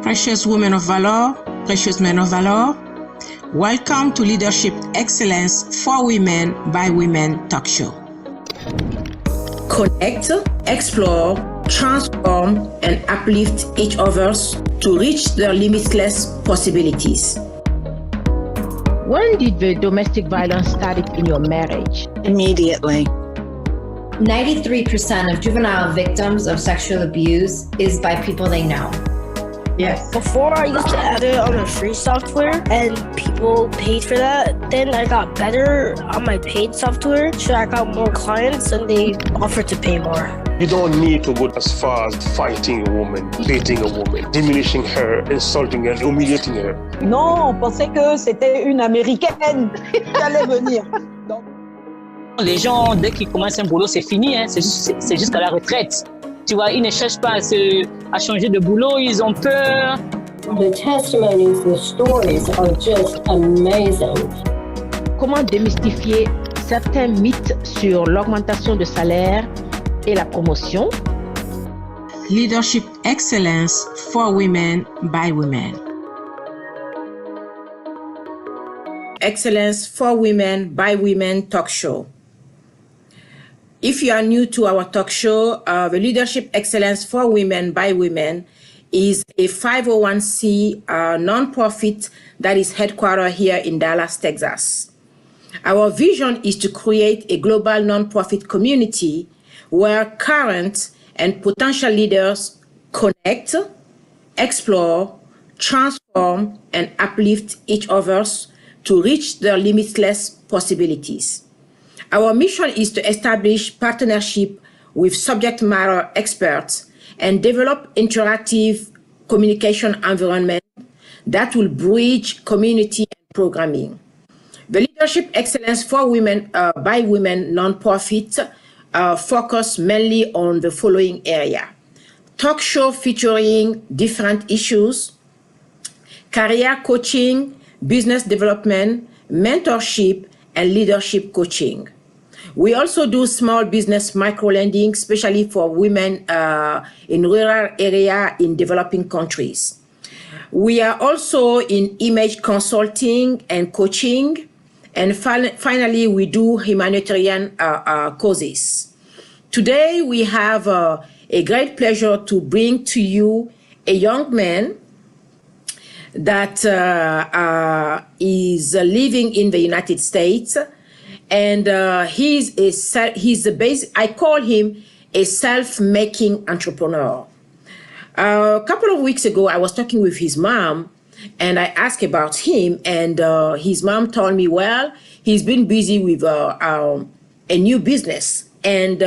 Precious women of valor, precious men of valor, welcome to Leadership Excellence for Women by Women Talk Show. Connect, explore, transform, and uplift each other's to reach their limitless possibilities. When did the domestic violence start in your marriage? Immediately. 93% of juvenile victims of sexual abuse is by people they know. Yes. Before I used to add it on the free software and people paid for that. Then I got better on my paid software. So I got more clients and they offered to pay more. You don't need to go as far as fighting a woman, beating a woman, diminishing her, insulting her, humiliating her. Non, on pensait que c'était une Américaine qui allait venir. Donc... Les gens, dès qu'ils commencent un boulot, c'est fini, hein. C'est jusqu'à la retraite. Tu vois, ils ne cherchent pas à changer de boulot, ils ont peur. The testimonies, the stories are just amazing. Comment démystifier certains mythes sur l'augmentation de salaire et la promotion? Leadership Excellence for Women by Women. Excellence for Women by Women Talk Show. If you are new to our talk show, the Leadership Excellence for Women by Women is a 501c nonprofit that is headquartered here in Dallas, Texas. Our vision is to create a global nonprofit community where current and potential leaders connect, explore, transform, and uplift each other's to reach their limitless possibilities. Our mission is to establish partnership with subject matter experts and develop interactive communication environment that will bridge community and programming. The Leadership Excellence for Women by Women nonprofit focus mainly on the following area: talk show featuring different issues, career coaching, business development, mentorship, and leadership coaching. We also do small business micro-lending, especially for women in rural area in developing countries. We are also in image consulting and coaching. And finally, we do humanitarian causes. Today, we have a great pleasure to bring to you a young man that is living in the United States. And I call him a self-making entrepreneur. A couple of weeks ago, I was talking with his mom, and I asked about him, and his mom told me, well, he's been busy with a new business. And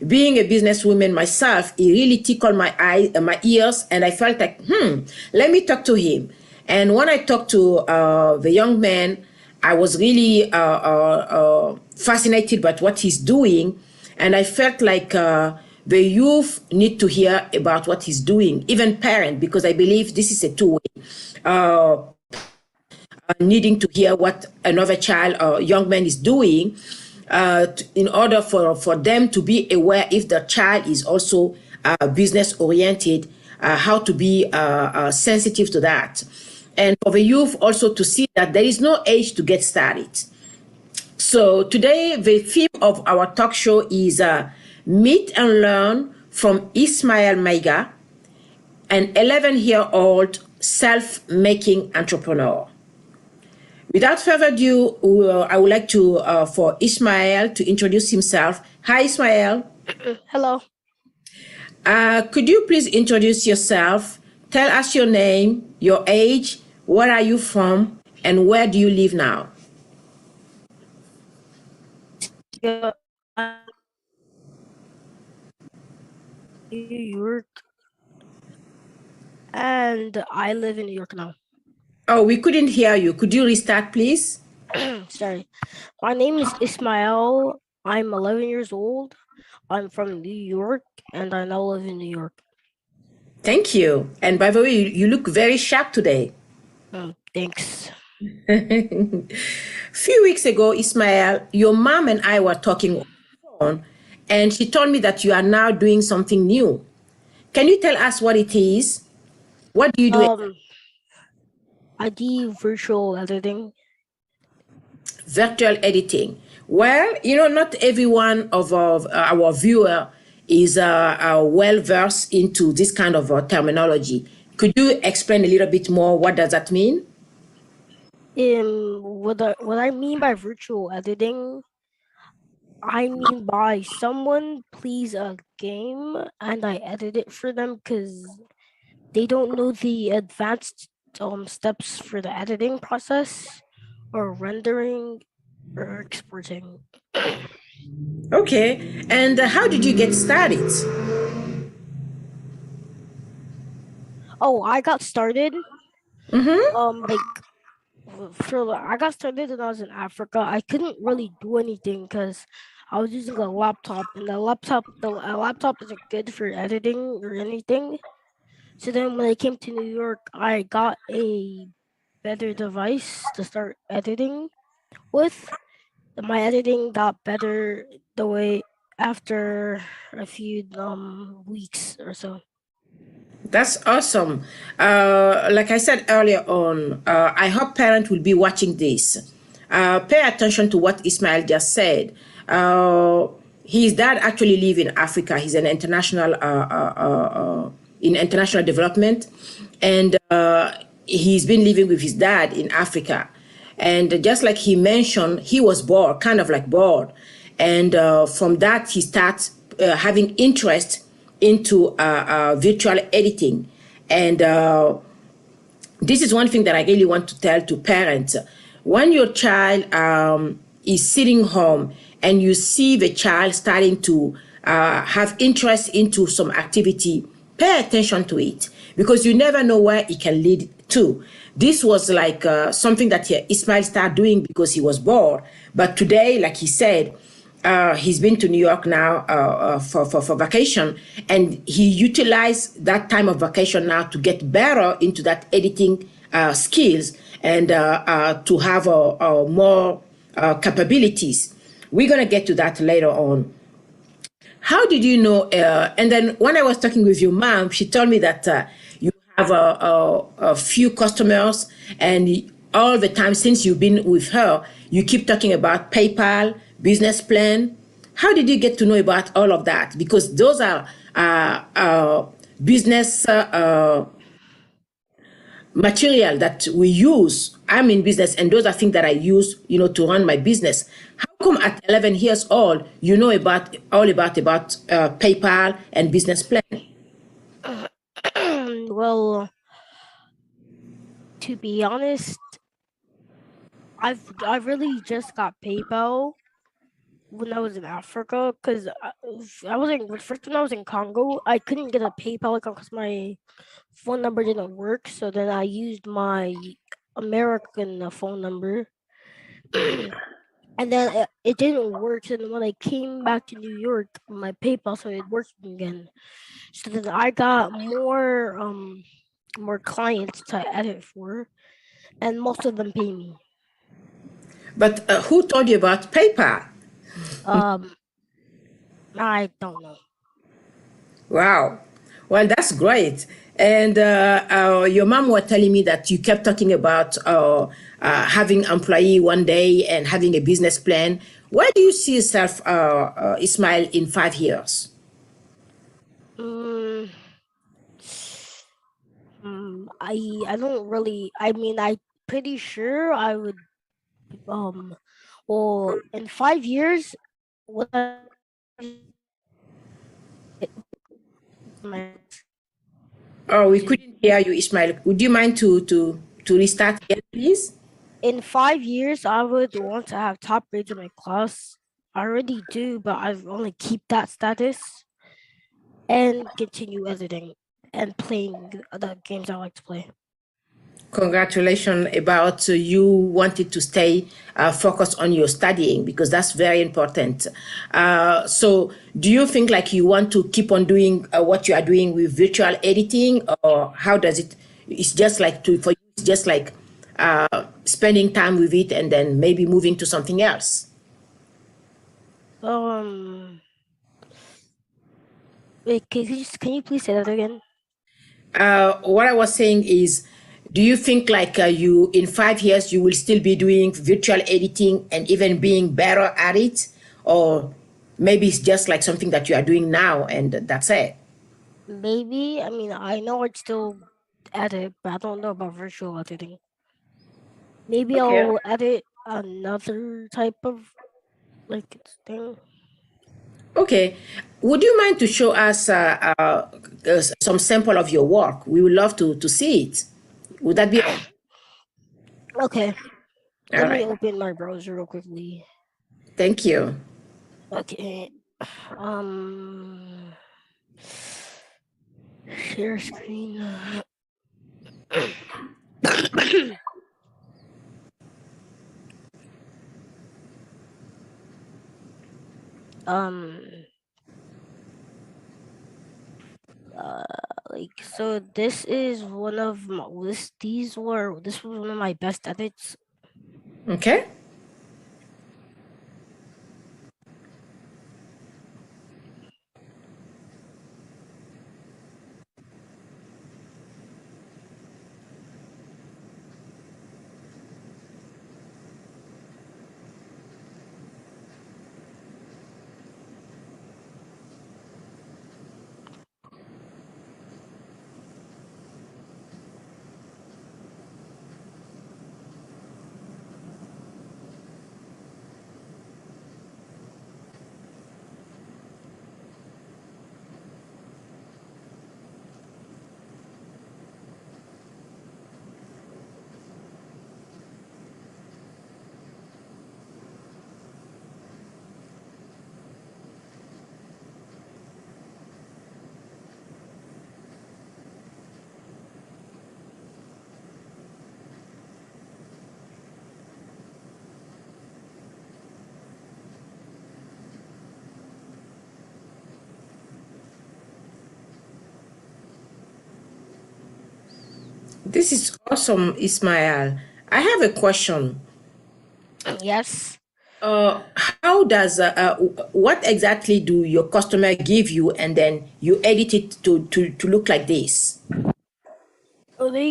being a businesswoman myself, it really tickled my ears, and I felt like, let me talk to him. And when I talked to the young man, I was really fascinated by what he's doing, and I felt like the youth need to hear about what he's doing, even parents, because I believe this is a two-way, needing to hear what another child or young man is doing in order for them to be aware if the child is also business-oriented, how to be sensitive to that. And for the youth also to see that there is no age to get started. So today, the theme of our talk show is Meet and Learn from Ismael Maiga, an 11-year-old self-making entrepreneur. Without further ado, I would like to for Ismael to introduce himself. Hi, Ismael. Hello. Could you please introduce yourself? Tell us your name, your age, where are you from, and where do you live now? New York. And I live in New York now. Oh, we couldn't hear you. Could you restart, please? Sorry. My name is Ismael. I'm 11 years old. I'm from New York, and I now live in New York. Thank you. And by the way, you look very sharp today. Thanks. Few weeks ago, Ismael, your mom and I were talking on the phone, and she told me that you are now doing something new. Can you tell us what it is? What do you do? I do virtual editing. Virtual editing. Well, not everyone of our viewer is well versed into this kind of terminology. Could you explain a little bit more? What does that mean? What I mean by virtual editing, I mean by someone plays a game and I edit it for them because they don't know the advanced steps for the editing process or rendering or exporting. Okay. And how did you get started? Oh, I got started. Mm-hmm. I got started when I was in Africa. I couldn't really do anything because I was using a laptop, and a laptop isn't good for editing or anything. So then when I came to New York, I got a better device to start editing with. My editing got better the way after a few weeks or so. That's awesome. Like I said earlier on, I hope parents will be watching this. Pay attention to what Ismael just said. His dad actually live in Africa. He's an international in international development, and he's been living with his dad in Africa. And just like he mentioned, he was bored, kind of like bored, and from that he starts having interest into virtual editing. And this is one thing that I really want to tell to parents. When your child is sitting home and you see the child starting to have interest into some activity, pay attention to it because you never know where it can lead to. This was like something that Ismail started doing because he was bored. But today, like he said, he's been to New York now for vacation, and he utilized that time of vacation now to get better into that editing skills and to have more capabilities. We're going to get to that later on. How did you know? And then when I was talking with your mom, she told me that you have a few customers, and all the time since you've been with her, you keep talking about PayPal, business plan. How did you get to know about all of that? Because those are business material that we use. I'm in business, and those are things that I use, to run my business. How come at 11 years old you know about PayPal and business plan? Well, to be honest, I really just got PayPal when I was in Africa because I was first when I was in Congo. I couldn't get a PayPal account because my phone number didn't work. So then I used my American phone number, and then it didn't work. And when I came back to New York, my PayPal started working again. So then I got more clients to edit for, and most of them pay me. But who told you about PayPal? I don't know. Wow. Well, that's great. And your mom was telling me that you kept talking about having employee one day and having a business plan. Where do you see yourself, Ismail, in 5 years? I don't really. I mean, I'm pretty sure I would. Well, in 5 years, what Oh, we couldn't hear you, Ismail. Would you mind to restart again, please? in 5 years, I would want to have top grades in my class. I already do, but I only keep that status and continue editing and playing the games I like to play. Congratulations about you wanted to stay focused on your studying because that's very important. So do you think like you want to keep on doing what you are doing with virtual editing, or how does it, it's just like for you, it's just like spending time with it and then maybe moving to something else? Wait, can you please say that again? What I was saying is, do you think like you in 5 years you will still be doing virtual editing and even being better at it, or maybe it's just like something that you are doing now and that's it? Maybe. I mean, I know I'd still edit, but I don't know about virtual editing. Maybe Okay. I'll edit another type of like thing. Okay. Would you mind to show us some sample of your work? We would love to see it. Would that be Okay. all Let me right? open my browser real quickly. Thank you. Okay. Share screen. um like so this is one of my this was one of my best edits. Okay. This is awesome, Ismael. I have a question. Yes. How does what exactly do your customer give you, and then you edit it to look like this? Oh, they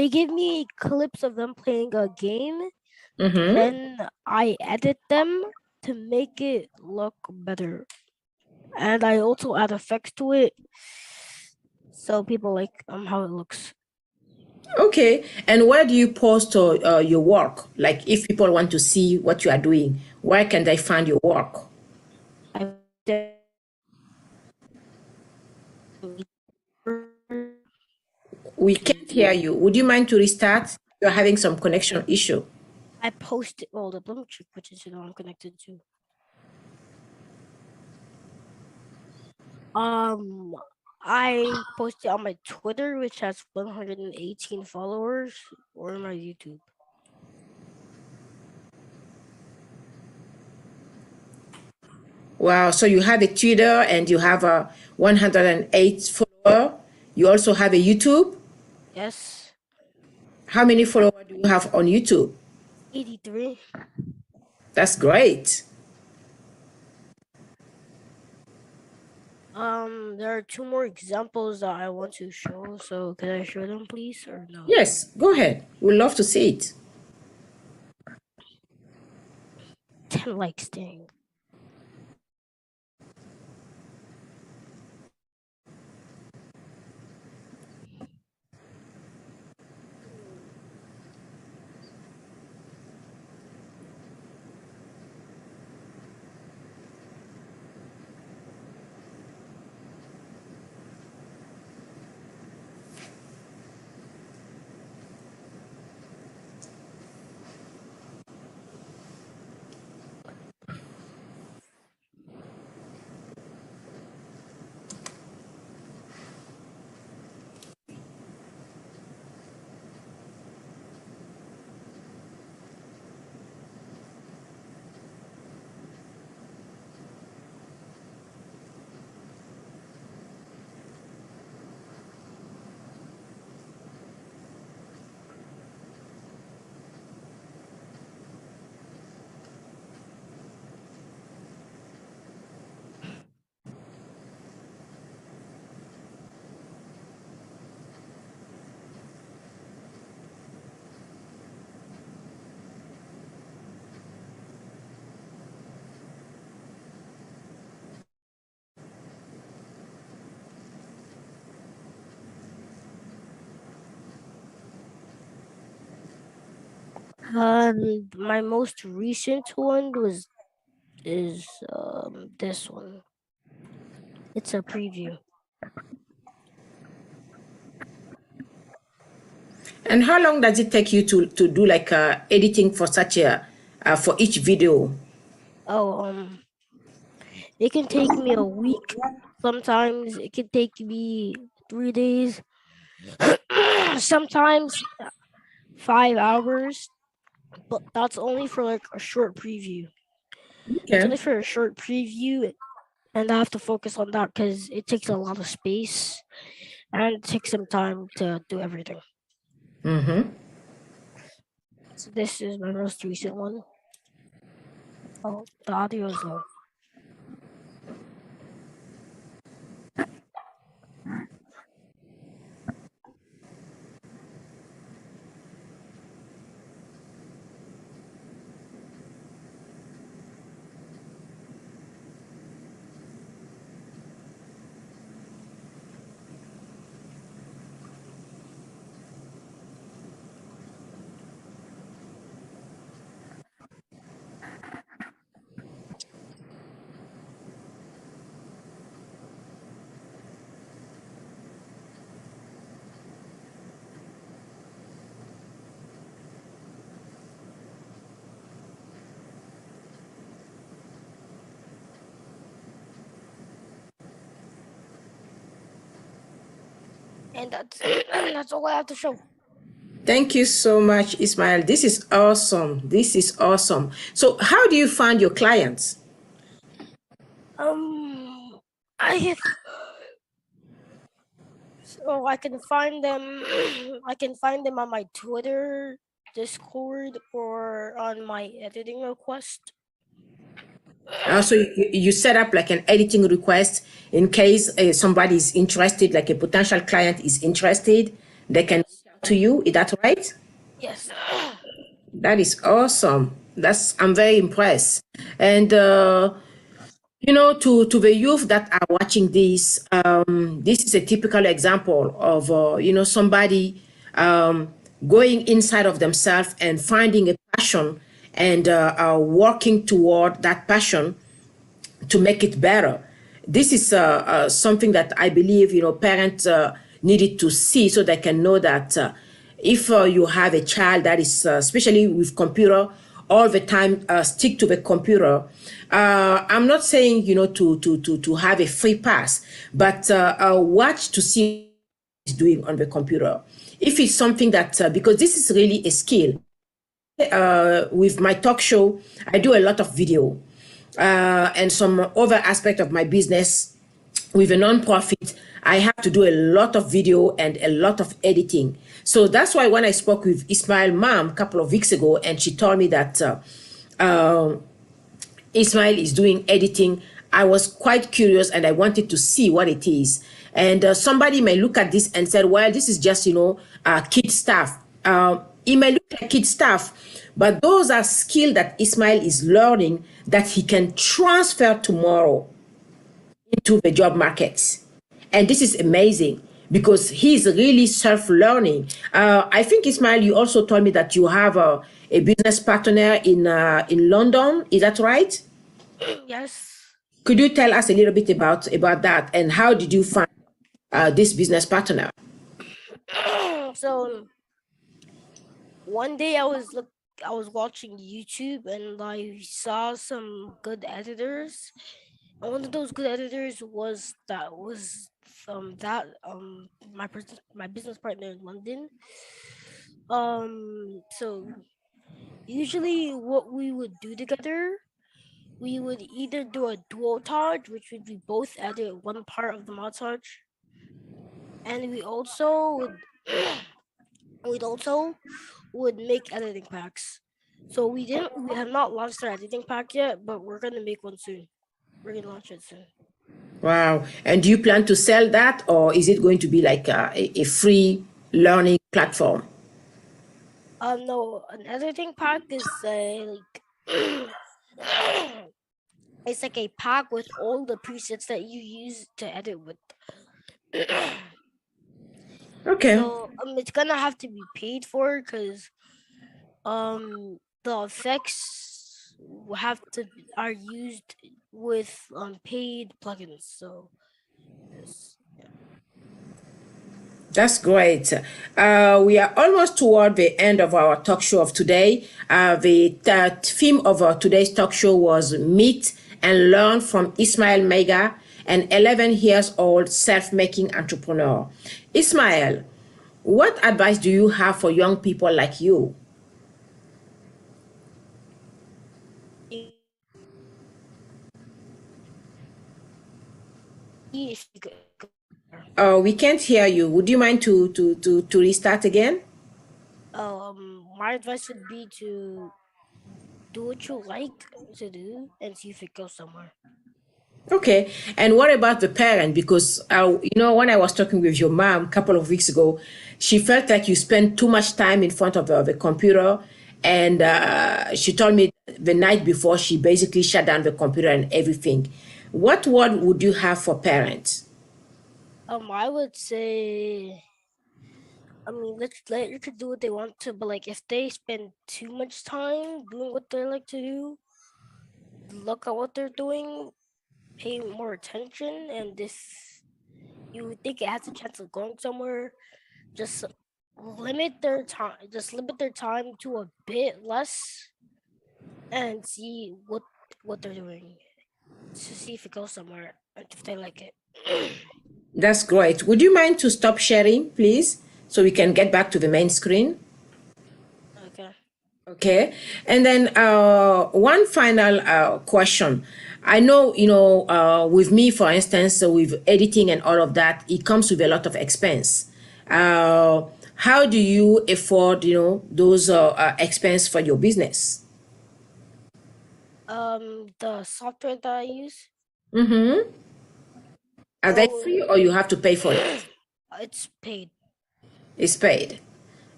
give me clips of them playing a game. Mm-hmm. Then I edit them to make it look better. And I also add effects to it. So people like how it looks. Okay. And where do you post your work? Like, if people want to see what you are doing, where can they find your work? I We can't hear you. Would you mind to restart? You're having some connection issue. I post it. Hold up, let me check which channel I'm connected to. I post it on my Twitter, which has 118 followers, or my YouTube. Wow. So you have a Twitter and you have a 108 follower. You also have a YouTube. Yes. How many followers do you have on YouTube? 83. That's great. There are two more examples that I want to show. So can I show them, please, or no? Yes, go ahead. We'd love to see it. 10 likes, dang. My most recent one is this one. It's a preview. And how long does it take you to do like editing for such a for each video? Oh, it can take me a week. Sometimes it can take me 3 days. Sometimes 5 hours. But that's only for like a short preview. It's only Okay. for a short preview, and I have to focus on that because it takes a lot of space and it takes some time to do everything. Mm-hmm. So this is my most recent one. Oh, the audio is low. And that's all I have to show. Thank you so much, Ismael. This is awesome. This is awesome. So, how do you find your clients? I so I can find them. I can find them on my Twitter, Discord, or on my editing request. So you set up like an editing request in case somebody is interested, like a potential client is interested, they can reach out to you. Is that right? Yes. That is awesome. I'm very impressed. And to the youth that are watching this, this is a typical example of somebody going inside of themselves and finding a passion and working toward that passion to make it better. This is something that I believe parents needed to see so they can know that if you have a child that is especially with computer all the time stick to the computer. I'm not saying to have a free pass, but watch to see what he's doing on the computer. If it's something that because this is really a skill. With my talk show, I do a lot of video and some other aspect of my business with a nonprofit. I have to do a lot of video and a lot of editing. So that's why when I spoke with Ismael mom a couple of weeks ago, and she told me that Ismael is doing editing, I was quite curious and I wanted to see what it is. And somebody may look at this and say, well, this is just, kid stuff. It may look like kid stuff, but those are skills that Ismael is learning that he can transfer tomorrow into the job markets. And this is amazing because he's really self-learning. I think, Ismael, you also told me that you have a business partner in London. Is that right? Yes. Could you tell us a little bit about that and how did you find this business partner? So one day I was watching YouTube and I saw some good editors. And one of those good editors was my business partner in London. So usually what we would do together, we would either do a duotage, which would be both edit one part of the montage, and we also would make editing packs. So we have not launched our editing pack yet, but we're gonna make one soon. We're gonna launch it soon. Wow. And do you plan to sell that, or is it going to be like a free learning platform? No, an editing pack is like it's like a pack with all the presets that you use to edit with. Okay. So it's gonna have to be paid for because The effects are used with paid plugins. So yes. That's great. We are almost toward the end of our talk show of today. The theme of today's talk show was Meet and Learn from Ismael Maiga, an 11 years old self-making entrepreneur. Ismael, what advice do you have for young people like you? We can't hear you. Would you mind to restart again? My advice would be to do what you like to do and see if it goes somewhere. Okay. And what about the parent? Because, when I was talking with your mom a couple of weeks ago, she felt like you spent too much time in front of the computer. And she told me the night before, she basically shut down the computer and everything. What word would you have for parents? I would say, let your kids do what they want to, but like if they spend too much time doing what they like to do, look at what they're doing, pay more attention, and if you think it has a chance of going somewhere, just limit their time. Just limit their time to a bit less, and see what they're doing to see if it goes somewhere and if they like it. That's great. Would you mind to stop sharing, please, so we can get back to the main screen? Okay. Okay. And then one final question. I know, with me, for instance, with editing and all of that, it comes with a lot of expense. How do you afford, those expense for your business? The software that I use. Mm-hmm. Are they free or you have to pay for it? It's paid. It's paid.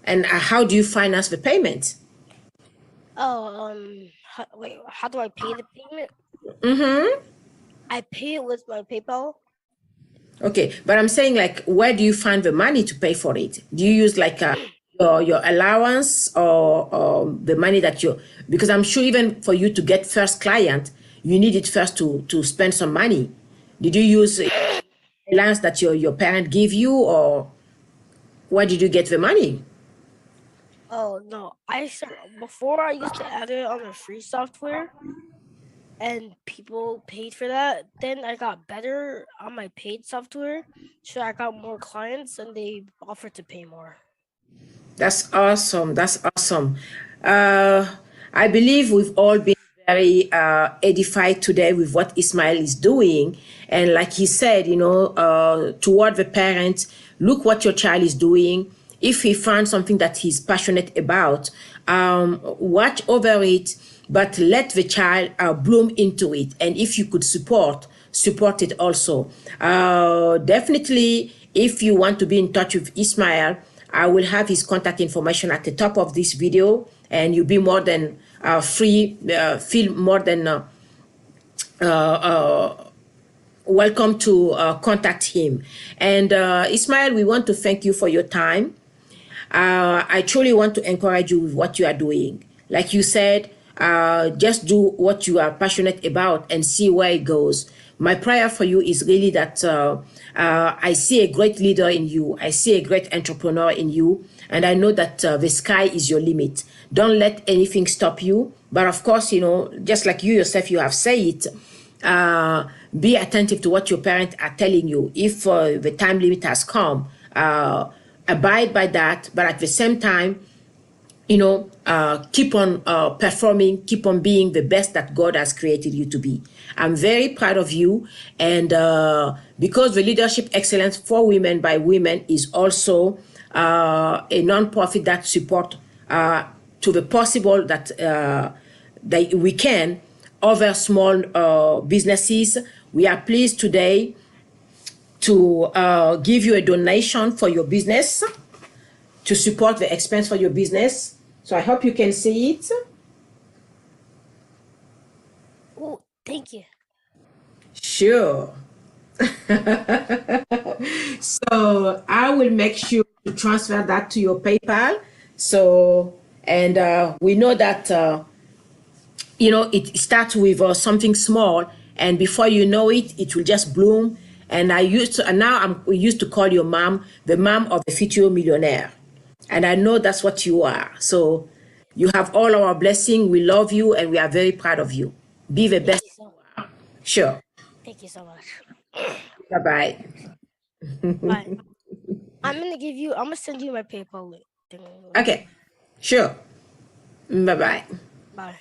And how do you finance the payment? How do I pay the payment? Mm-hmm. I pay it with my PayPal. Okay, but I'm saying, like, where do you find the money to pay for it? Do you use like your allowance or the money that because I'm sure even for you to get first client, you need it first to spend some money. Did you use allowance that your parent give you, or where did you get the money? Oh no, before I used to add it on the free software, and people paid for that. Then I got better on my paid software, so I got more clients, and they offered to pay more. That's awesome. That's awesome. I believe we've all been very edified today with what Ismael is doing. And like he said, toward the parents, look what your child is doing. If he found something that he's passionate about, watch over it, but let the child bloom into it. And if you could support it also. Definitely, if you want to be in touch with Ismael, I will have his contact information at the top of this video, and you'll be more than feel more than welcome to contact him. And Ismael, we want to thank you for your time. I truly want to encourage you with what you are doing. Like you said, just do what you are passionate about and see where it goes. My prayer for you is really that I see a great leader in you. I see a great entrepreneur in you. And I know that the sky is your limit. Don't let anything stop you. But of course, just like you yourself, you have said it, be attentive to what your parents are telling you. If the time limit has come, abide by that. But at the same time, keep on performing, keep on being the best that God has created you to be. I'm very proud of you. And because the Leadership Excellence for Women by Women is also a nonprofit that support to the possible that we can other small businesses. We are pleased today to give you a donation for your business, to support the expense for your business. So I hope you can see it. Oh, thank you. Sure. So I will make sure to transfer that to your PayPal. So And we know that, it starts with something small, and before you know it, it will just bloom. And we used to call your mom the mom of the future millionaire. And I know that's what you are. So you have all our blessing. We love you, and we are very proud of you. Be the best. Sure. Thank you so much. Bye-bye. Bye. I'm gonna send you my PayPal link. Okay. Sure. Bye-bye. Bye.